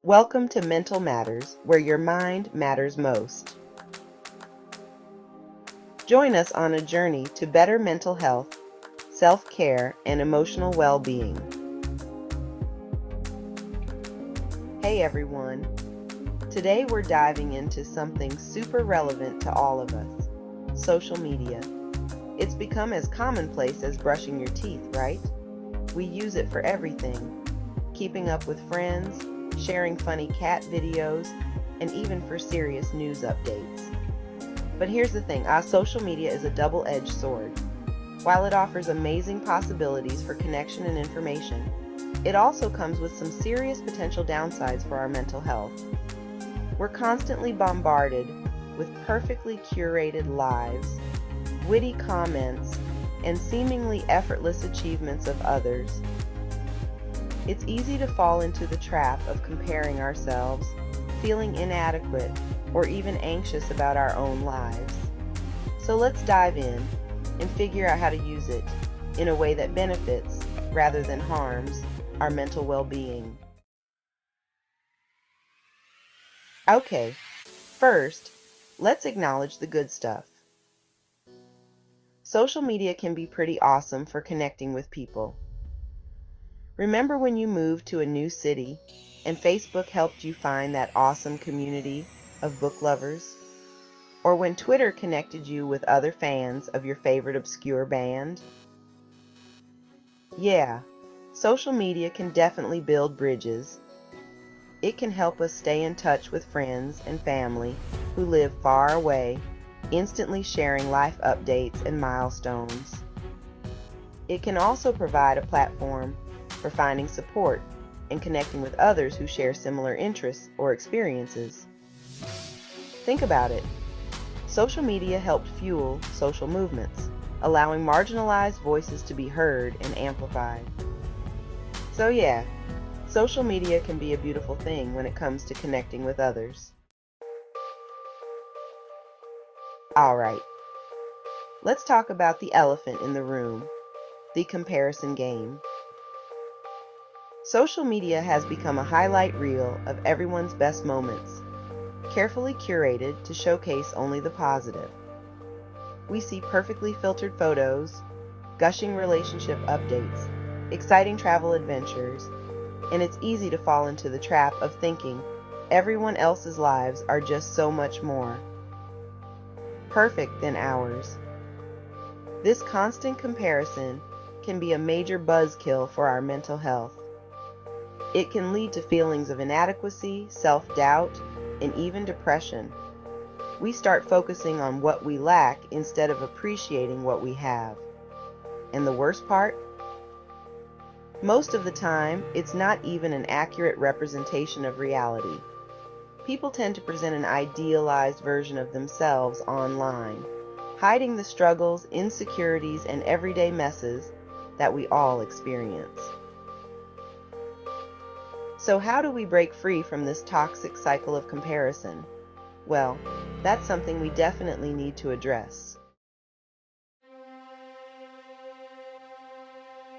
Welcome to Mental Matters, where your mind matters most. Join us on a journey to better mental health, self-care, and emotional well-being. Hey everyone! Today we're diving into something super relevant to all of us, social media. It's become as commonplace as brushing your teeth, right? We use it for everything, keeping up with friends, sharing funny cat videos, and even for serious news updates. But here's the thing, our social media is a double-edged sword. While it offers amazing possibilities for connection and information, it also comes with some serious potential downsides for our mental health. We're constantly bombarded with perfectly curated lives, witty comments, and seemingly effortless achievements of others. It's easy to fall into the trap of comparing ourselves, feeling inadequate, or even anxious about our own lives. So let's dive in and figure out how to use it in a way that benefits, rather than harms, our mental well-being. Okay, first, let's acknowledge the good stuff. Social media can be pretty awesome for connecting with people. Remember when you moved to a new city and Facebook helped you find that awesome community of book lovers? Or when Twitter connected you with other fans of your favorite obscure band? Yeah, social media can definitely build bridges. It can help us stay in touch with friends and family who live far away, instantly sharing life updates and milestones. It can also provide a platform for finding support and connecting with others who share similar interests or experiences. Think about it. Social media helped fuel social movements, allowing marginalized voices to be heard and amplified. So yeah, social media can be a beautiful thing when it comes to connecting with others. Alright, let's talk about the elephant in the room, the comparison game. Social media has become a highlight reel of everyone's best moments, carefully curated to showcase only the positive. We see perfectly filtered photos, gushing relationship updates, exciting travel adventures, and it's easy to fall into the trap of thinking everyone else's lives are just so much more perfect than ours. This constant comparison can be a major buzzkill for our mental health. It can lead to feelings of inadequacy, self-doubt, and even depression. We start focusing on what we lack instead of appreciating what we have. And the worst part? Most of the time, it's not even an accurate representation of reality. People tend to present an idealized version of themselves online, hiding the struggles, insecurities, and everyday messes that we all experience. So how do we break free from this toxic cycle of comparison? Well, that's something we definitely need to address.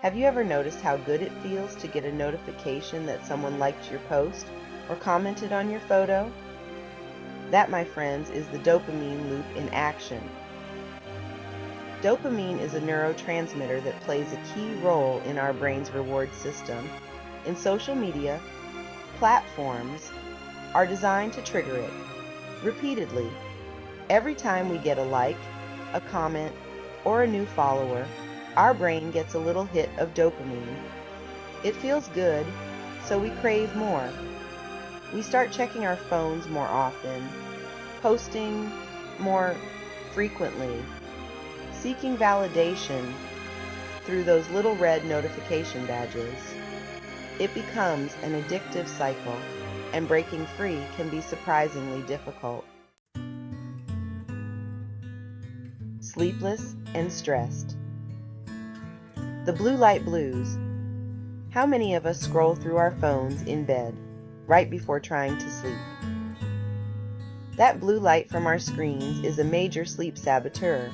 Have you ever noticed how good it feels to get a notification that someone liked your post or commented on your photo? That, my friends, is the dopamine loop in action. Dopamine is a neurotransmitter that plays a key role in our brain's reward system. In social media, platforms are designed to trigger it repeatedly. Every time we get a like, a comment, or a new follower, our brain gets a little hit of dopamine. It feels good, so we crave more. We start checking our phones more often, posting more frequently, seeking validation through those little red notification badges. It becomes an addictive cycle, and breaking free can be surprisingly difficult. Sleepless and stressed. The blue light blues. How many of us scroll through our phones in bed, right before trying to sleep? That blue light from our screens is a major sleep saboteur.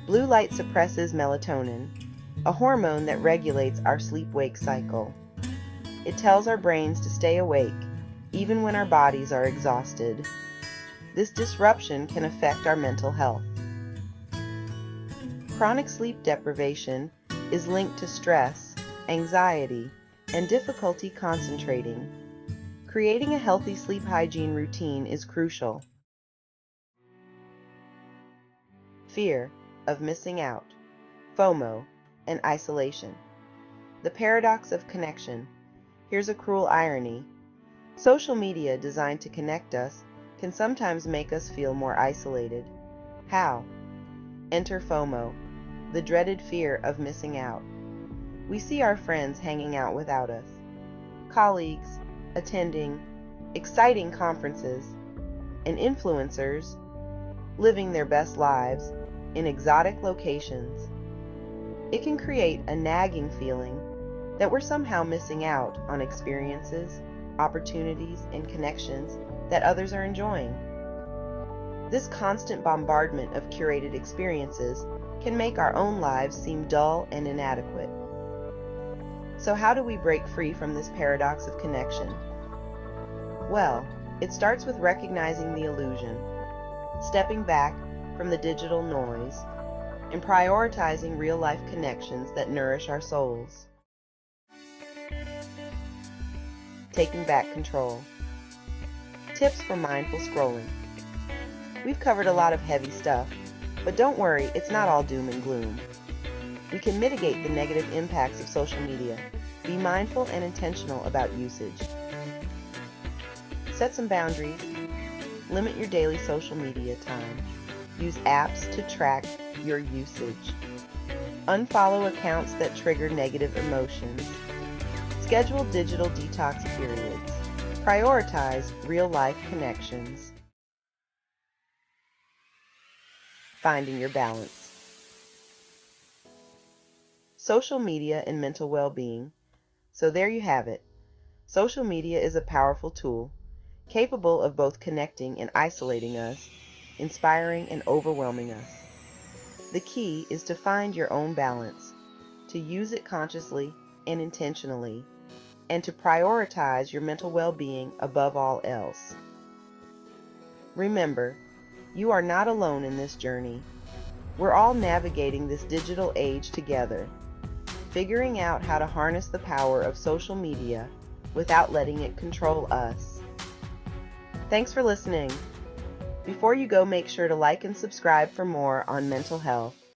Blue light suppresses melatonin, a hormone that regulates our sleep-wake cycle. It tells our brains to stay awake even when our bodies are exhausted. This disruption can affect our mental health. Chronic sleep deprivation is linked to stress, anxiety, and difficulty concentrating. Creating a healthy sleep hygiene routine is crucial. Fear of missing out, FOMO, and isolation. The paradox of connection. Here's a cruel irony. Social media designed to connect us can sometimes make us feel more isolated. How? Enter FOMO, the dreaded fear of missing out. We see our friends hanging out without us, colleagues attending exciting conferences, and influencers living their best lives in exotic locations. It can create a nagging feeling that we're somehow missing out on experiences, opportunities, and connections that others are enjoying. This constant bombardment of curated experiences can make our own lives seem dull and inadequate. So how do we break free from this paradox of connection? Well, it starts with recognizing the illusion, stepping back from the digital noise, and prioritizing real-life connections that nourish our souls. Taking back control. Tips for mindful scrolling. We've covered a lot of heavy stuff, but don't worry, it's not all doom and gloom. We can mitigate the negative impacts of social media. Be mindful and intentional about usage. Set some boundaries. Limit your daily social media time. Use apps to track your usage. Unfollow accounts that trigger negative emotions. Schedule digital detox periods. Prioritize real-life connections. Finding your balance. Social media and mental well-being. So there you have it. Social media is a powerful tool, capable of both connecting and isolating us, inspiring and overwhelming us. The key is to find your own balance, to use it consciously and intentionally, and to prioritize your mental well-being above all else. Remember, you are not alone in this journey. We're all navigating this digital age together, figuring out how to harness the power of social media without letting it control us. Thanks for listening. Before you go, make sure to like and subscribe for more on mental health.